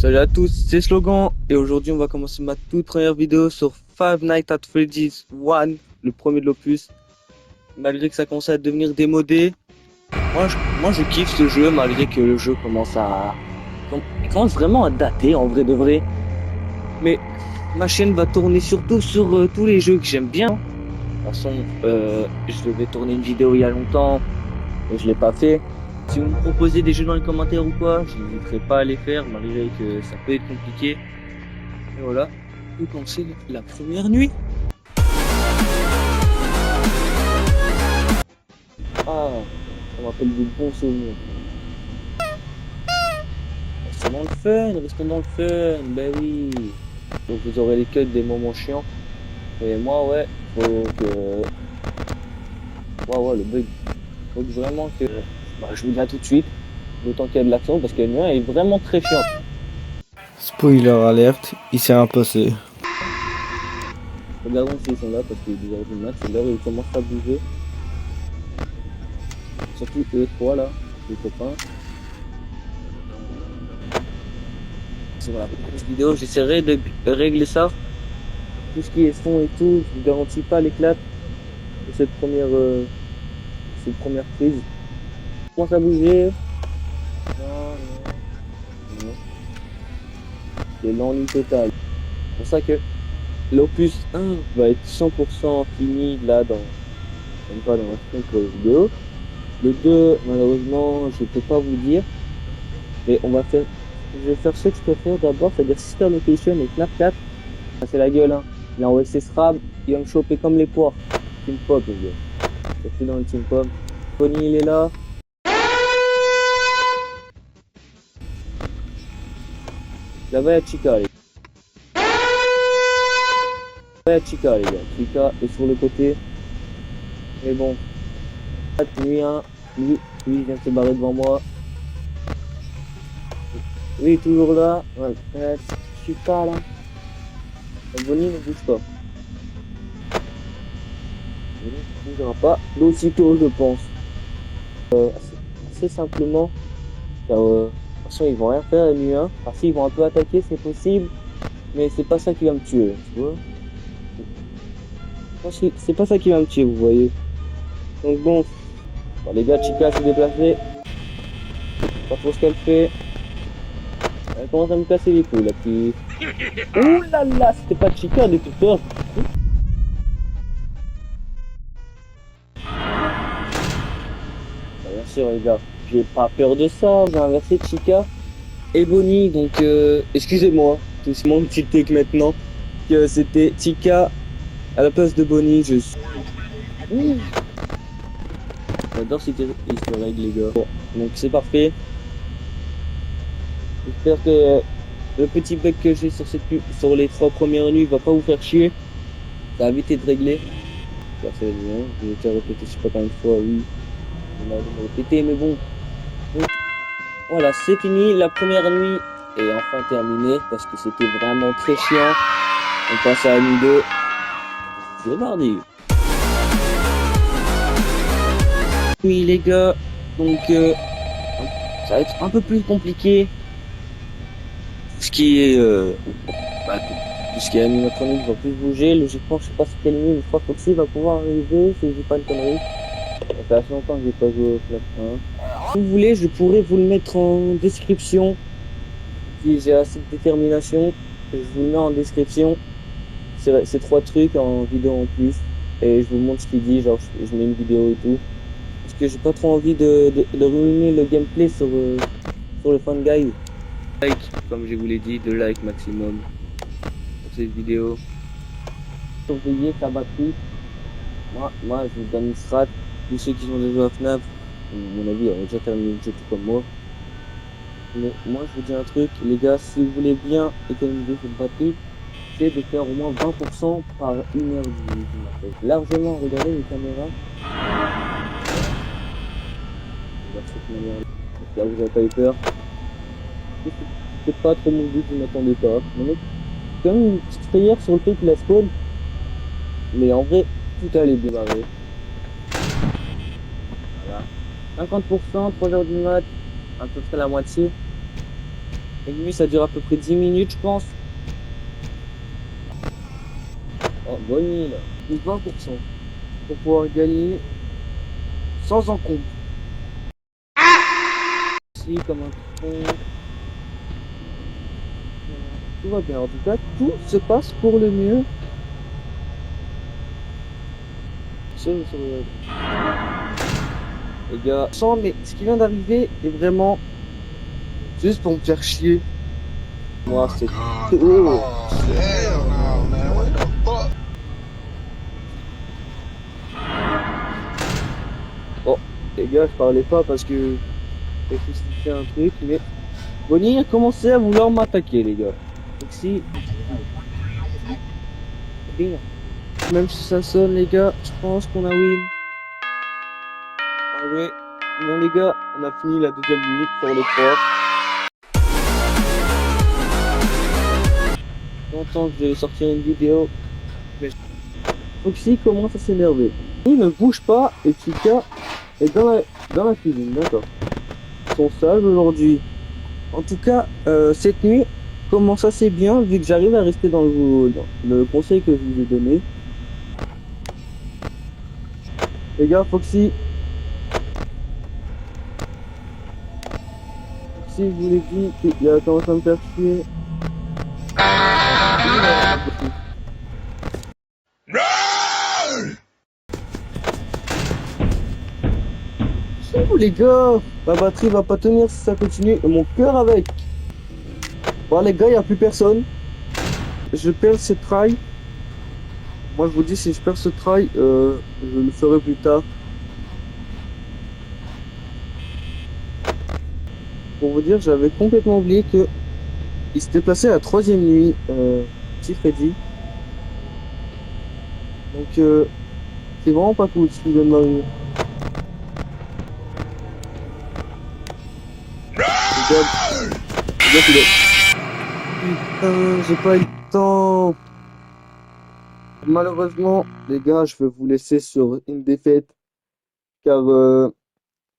Salut à tous, c'est Slogan et aujourd'hui on va commencer ma toute première vidéo sur Five Nights at Freddy's 1, le premier de l'opus. Malgré que ça commence à devenir démodé, moi je kiffe ce jeu malgré que le jeu il commence vraiment à dater en vrai de vrai. Mais ma chaîne va tourner surtout sur tous les jeux que j'aime bien. De toute façon, je devais tourner une vidéo il y a longtemps et je l'ai pas fait. Si vous me proposez des jeux dans les commentaires ou quoi, je n'hésiterai pas à les faire malgré que ça peut être compliqué. Et voilà, on peut commencer la première nuit. Ah, ça me rappelle de bons souvenirs. Restons dans le fun, restons dans le fun, ben oui. Donc vous aurez les cuts des moments chiants. Et moi, ouais, faut que... Ouais, le bug. Faut que vraiment que... Bah, je vous dis à tout de suite, autant qu'il y a de l'action, parce que le mien est vraiment très chiant. Spoiler alerte, il s'est imposé. Regardons s'ils sont là, parce qu'il est 10h du mat, c'est l'heure où ils commencent à bouger. Surtout eux trois là, les copains. Sur la prochaine vidéo, j'essaierai de régler ça. Tout ce qui est son et tout, je vous garantis pas l'éclat de cette première prise. Je commence à bouger. Non. C'est l'ennui total. C'est pour ça que l'opus 1 va être 100% fini là même pas dans la semaine pour les vidéos. Le 2, malheureusement, je peux pas vous dire. Mais je vais faire ce que je peux faire d'abord, c'est-à-dire Sister Location et Snapchat. Ah, c'est la gueule, hein. Il a envoyé ses SRAM, il va me choper comme les poires. Team Pop, les gars. Je suis dans le Team Pop. Tony, il est là. Là-bas, il y a Chica, les gars. Là-bas, il y a Chica, les gars. Chica est sur le côté. Mais bon. Nuit 1. Lui, il vient de se barrer devant moi. Lui, il est toujours là. Ouais, Chica, là. Bonnie ne bouge pas. Il ne bougera pas d'aussitôt, je pense. Assez simplement. Car, de toute façon, ils vont rien faire la nuit 1. Enfin, si, ils vont un peu attaquer, c'est possible. Mais c'est pas ça qui va me tuer, tu vois. C'est pas ça qui va me tuer, vous voyez. Donc bon, les gars, Chica s'est déplacée. Pas trop ce qu'elle fait. Elle commence à me casser les couilles, la petite. Ouh là là, c'était pas Chica de toute heure. Bien sûr, les gars, j'ai pas peur de ça. J'ai inversé Chica et Bonnie, donc excusez-moi, c'est mon petit take maintenant. Que c'était Chica à la place de Bonnie. Je suis. J'adore cette règle, les gars. Bon, donc c'est parfait. J'espère que le petit bug que j'ai sur les 3 premières nuits va pas vous faire chier. Ça va vite être réglé. Ça c'est bien. Je vais te répéter, je sais pas combien de fois, oui. On a répété, mais bon. Donc, voilà, c'est fini. La première nuit est enfin terminée parce que c'était vraiment très chiant. On passe à la nuit 2. C'est mardi. Oui, les gars. Donc, ça va être un peu plus compliqué. Ce qui est tout ce qui est animatronique va plus bouger. Logiquement, je sais pas si quelle nuit, mais je crois que Foxy va pouvoir arriver si je dis pas une connerie. Ça fait assez longtemps que j'ai pas joué au Flash 1. Si vous voulez, je pourrais vous le mettre en description. Si j'ai assez de détermination, je vous le mets en description. Ces 3 trucs en vidéo en plus. Et je vous montre ce qu'il dit, genre je mets une vidéo et tout. Parce que j'ai pas trop envie de ruiner le gameplay sur le Fun Guide. Like, comme je vous l'ai dit, 2 likes maximum pour cette vidéo. Surveillez sa batterie. Moi, je vous donne une strat. Tous ceux qui ont déjà joué à FNAF, à mon avis, ont déjà terminé le jeu tout comme moi. Mais moi, je vous dis un truc, les gars, si vous voulez bien économiser cette batterie, c'est de faire au moins 20% par 1 heure du matin. Largement, regardez les caméras. Là, vous n'avez pas eu peur. C'est pas trop mon but, je m'attendais pas. On est quand même une petite frayeur sur le fait qu'il a spawn. Mais en vrai, tout allait bien barrer. Voilà. 50%, 3 heures du mat, à peu près la moitié. La nuit, ça dure à peu près 10 minutes, je pense. Oh, bonne nuit, là. Plus 20% pour pouvoir gagner sans encombre. Si, comme un tronc. Tout va bien. En tout cas, tout se passe pour le mieux. Les gars, sans, mais ce qui vient d'arriver est vraiment juste pour me faire chier. Moi, c'est... Oh. Hell no, man. What the fuck? Oh, les gars, je parlais pas parce que j'ai fait un truc, mais Bonnie a commencé à vouloir m'attaquer, les gars. Donc si... Bien. Même si ça sonne, les gars, je pense qu'on a win. Ah ouais. Bon, les gars, on a fini la deuxième nuit sur les trois. Longtemps que je vais sortir une vidéo. Mais Foxy commence à s'énerver. Il ne bouge pas et Chica est dans la cuisine, d'accord. Ils sont sages aujourd'hui. En tout cas, cette nuit commence assez bien vu que j'arrive à rester dans le conseil que je vous ai donné. Les gars, Foxy, je vous l'ai dit qu'il a commencé à me faire chier. No! Oh, les gars, ma batterie va pas tenir si ça continue et mon cœur avec. Bon les gars, il n'y a plus personne. Je perds ce try. Moi je vous dis, si je perds ce try, je le ferai plus tard. Pour vous dire, j'avais complètement oublié que il s'était placé à la troisième nuit, petit Freddy. Donc c'est vraiment pas cool ce qui vient de m'arriver. Les gars, putain, j'ai pas eu le temps. Malheureusement, les gars, je vais vous laisser sur une défaite car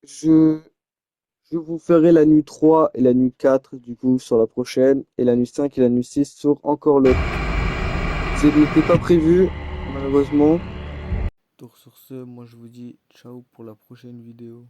je vous ferai la nuit 3 et la nuit 4 du coup sur la prochaine et la nuit 5 et la nuit 6 sur encore l'autre. Ce n'était pas prévu, malheureusement. Donc sur ce, moi je vous dis ciao pour la prochaine vidéo.